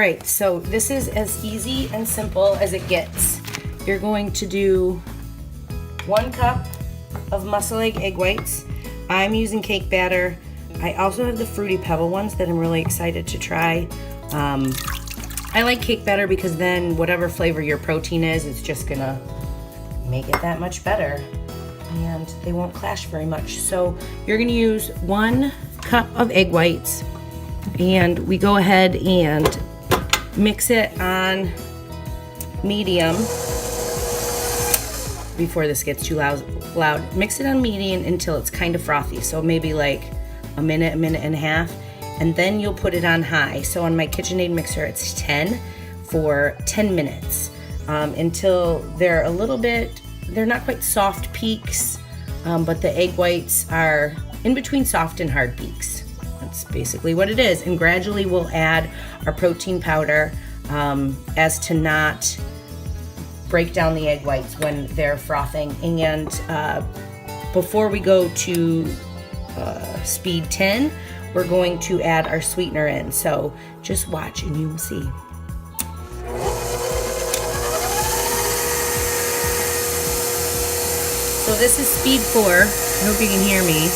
right, so this is as easy and simple as it gets. You're going to do 1 cup of muscle egg whites. I'm using cake batter. I also have the Fruity Pebble ones that I'm really excited to try. I like cake batter because then whatever flavor your protein is, it's just gonna make it that much better. And they won't clash very much. So you're gonna use 1 cup of egg whites, and we go ahead and mix it on medium. Before this gets too loud, mix it on medium until it's kind of frothy. So maybe like a minute and a half, and then you'll put it on high. So on my KitchenAid mixer, it's 10 for 10 minutes until they're a little bit, they're not quite soft peaks, but the egg whites are in between soft and hard peaks. That's basically what it is. And gradually we'll add our protein powder as to not break down the egg whites when they're frothing. And before we go to speed 10, we're going to add our sweetener in. So just watch and you will see. So this is speed 4. I hope you can hear me.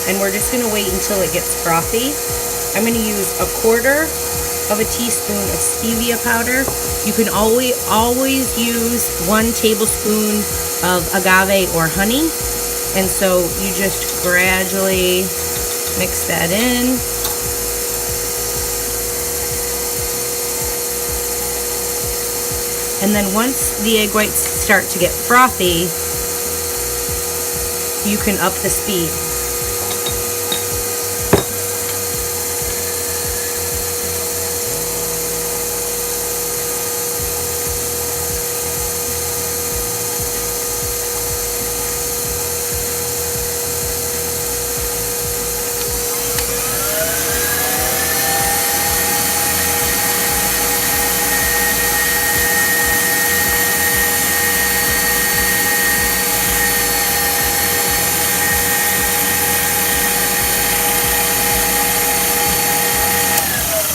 And we're just gonna wait until it gets frothy. I'm gonna use 1/4 teaspoon of stevia powder. You can always use 1 tablespoon of agave or honey. And so you just gradually mix that in. And then once the egg whites start to get frothy, you can up the speed.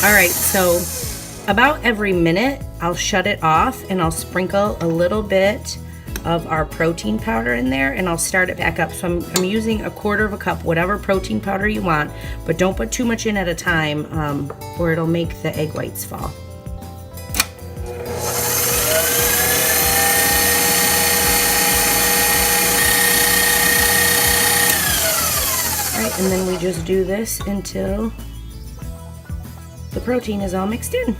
All right, so about every minute, I'll shut it off and I'll sprinkle a little bit of our protein powder in there, and I'll start it back up. So I'm using 1/4 cup, whatever protein powder you want, but don't put too much in at a time or it'll make the egg whites fall. All right, and then we just do this until the protein is all mixed in.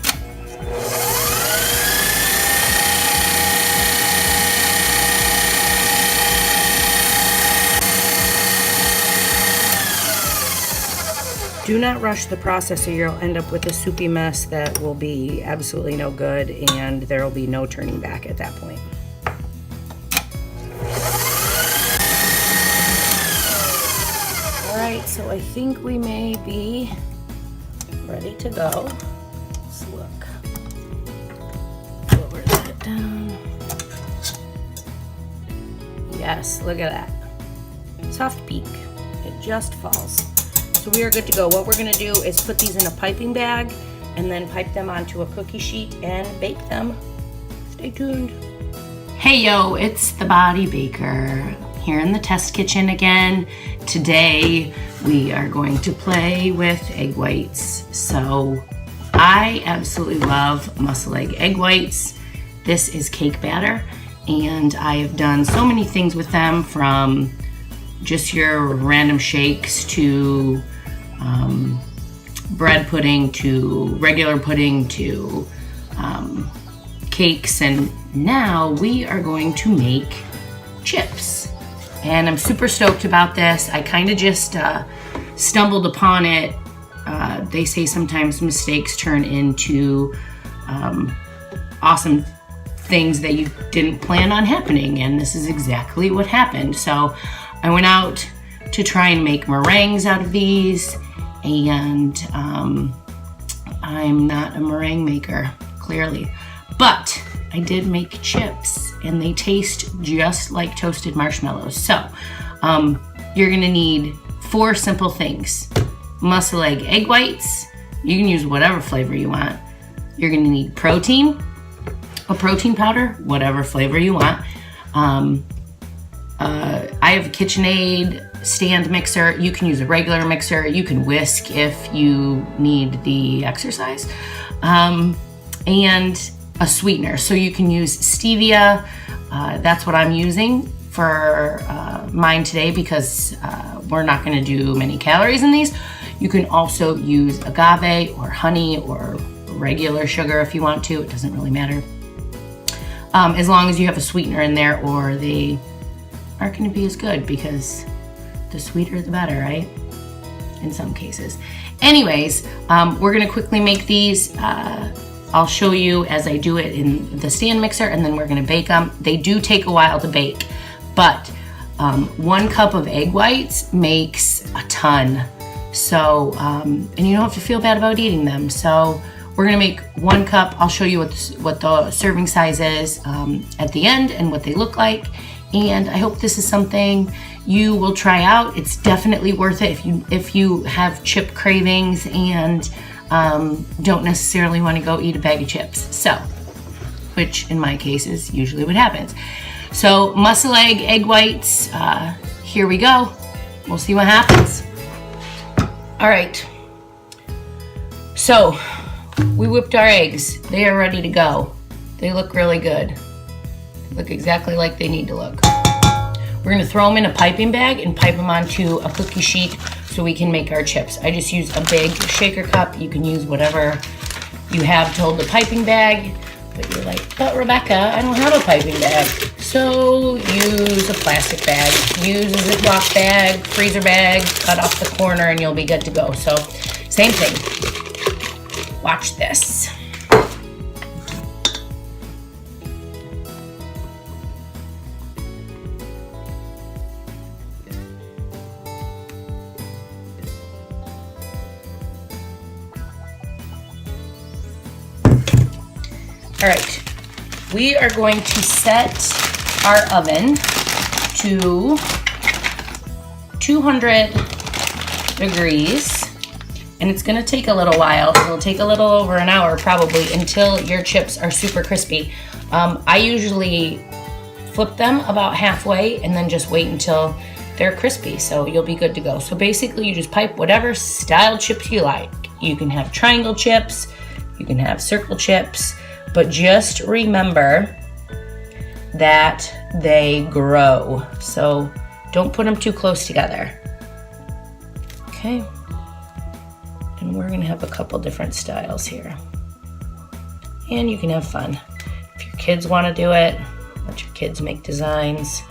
Do not rush the process or you'll end up with a soupy mess that will be absolutely no good, and there will be no turning back at that point. All right, so I think we may be ready to go. Let's look. Lower that down. Yes, look at that. Soft peak. It just falls. So we are good to go. What we're gonna do is put these in a piping bag and then pipe them onto a cookie sheet and bake them. Stay tuned. Hey yo, it's the Body Baker here in the test kitchen again. Today we are going to play with egg whites. So I absolutely love muscle egg whites. This is cake batter, and I have done so many things with them, from just your random shakes to bread pudding to regular pudding to cakes, and now we are going to make chips. And I'm super stoked about this. I kind of just stumbled upon it. They say sometimes mistakes turn into awesome things that you didn't plan on happening, and this is exactly what happened. So I went out to try and make meringues out of these, and I'm not a meringue maker, clearly, but I did make chips, and they taste just like toasted marshmallows. So you're gonna need 4 simple things: muscle egg whites, you can use whatever flavor you want, You're gonna need protein, a protein powder, whatever flavor you want. I have a KitchenAid stand mixer. You can use a regular mixer. You can whisk if you need the exercise. And a sweetener. So you can use stevia. That's what I'm using for mine today because we're not gonna do many calories in these. You can also use agave or honey or regular sugar if you want to. It doesn't really matter. As long as you have a sweetener in there, or they aren't gonna be as good because the sweeter the better, right? In some cases. Anyways, we're gonna quickly make these. I'll show you as I do it in the stand mixer, and then we're gonna bake them. They do take a while to bake, but 1 cup of egg whites makes a ton. So, and you don't have to feel bad about eating them. So we're gonna make 1 cup. I'll show you what the serving size is at the end and what they look like. And I hope this is something you will try out. It's definitely worth it if you have chip cravings and don't necessarily want to go eat a bag of chips. So, which in my case is usually what happens. So muscle egg whites, here we go. We'll see what happens. All right, so we whipped our eggs. They are ready to go. They look really good. They look exactly like they need to look. We're gonna throw them in a piping bag and pipe them onto a cookie sheet so we can make our chips. I just use a big shaker cup. You can use whatever you have to hold the piping bag, but you're like, but Rebecca, I don't have a piping bag. So use a plastic bag. Use a Ziploc bag, freezer bag, cut off the corner and you'll be good to go. So same thing. Watch this. All right, we are going to set our oven to 200 degrees, and it's gonna take a little while. It'll take a little over an hour probably until your chips are super crispy. I usually flip them about halfway and then just wait until they're crispy, so you'll be good to go. So basically you just pipe whatever style chips you like. You can have triangle chips, you can have circle chips, but just remember that they grow. So don't put them too close together. Okay. And we're gonna have a couple different styles here. And you can have fun. If your kids wanna do it, let your kids make designs.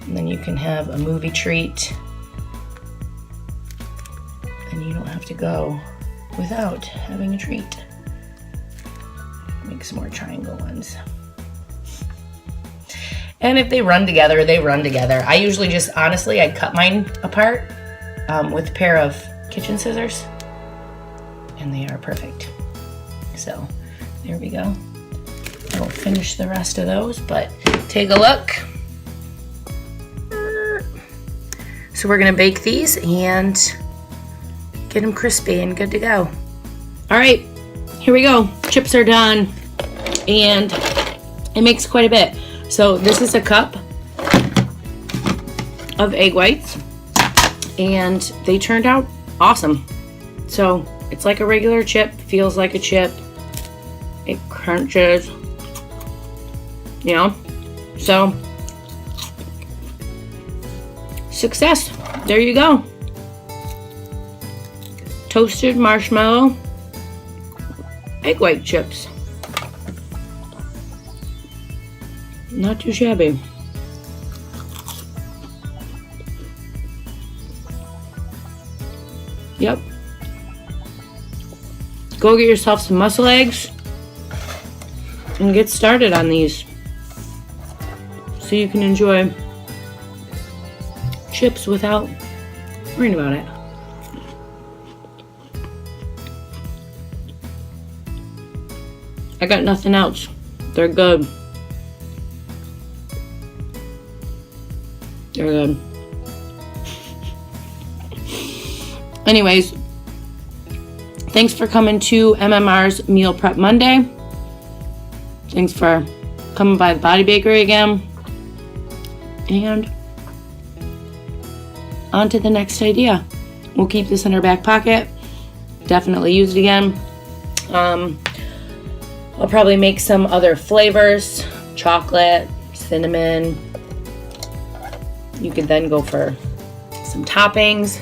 And then you can have a movie treat. And you don't have to go without having a treat. Make some more triangle ones. And if they run together, they run together. I usually just, honestly, I cut mine apart with a pair of kitchen scissors, and they are perfect. So there we go. I will finish the rest of those, but take a look. So we're gonna bake these and get them crispy and good to go. All right, here we go. Chips are done, and it makes quite a bit. So this is a cup of egg whites, and they turned out awesome. So it's like a regular chip, feels like a chip. It crunches, you know? So, success. There you go. Toasted marshmallow egg white chips. Not too shabby. Yep. Go get yourself some muscle eggs and get started on these so you can enjoy chips without worrying about it. I got nothing else. They're good. They're good. Anyways, Thanks for coming to MMR's Meal Prep Monday. Thanks for coming by the BodyBakery again. And on to the next idea. We'll keep this in our back pocket. Definitely use it again. I'll probably make some other flavors. Chocolate, cinnamon. You could then go for some toppings.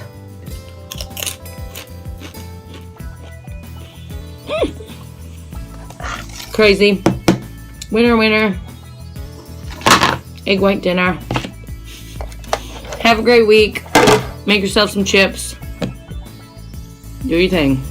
Crazy. Winner, winner. Egg white dinner. Have a great week. Make yourself some chips. Do your thing.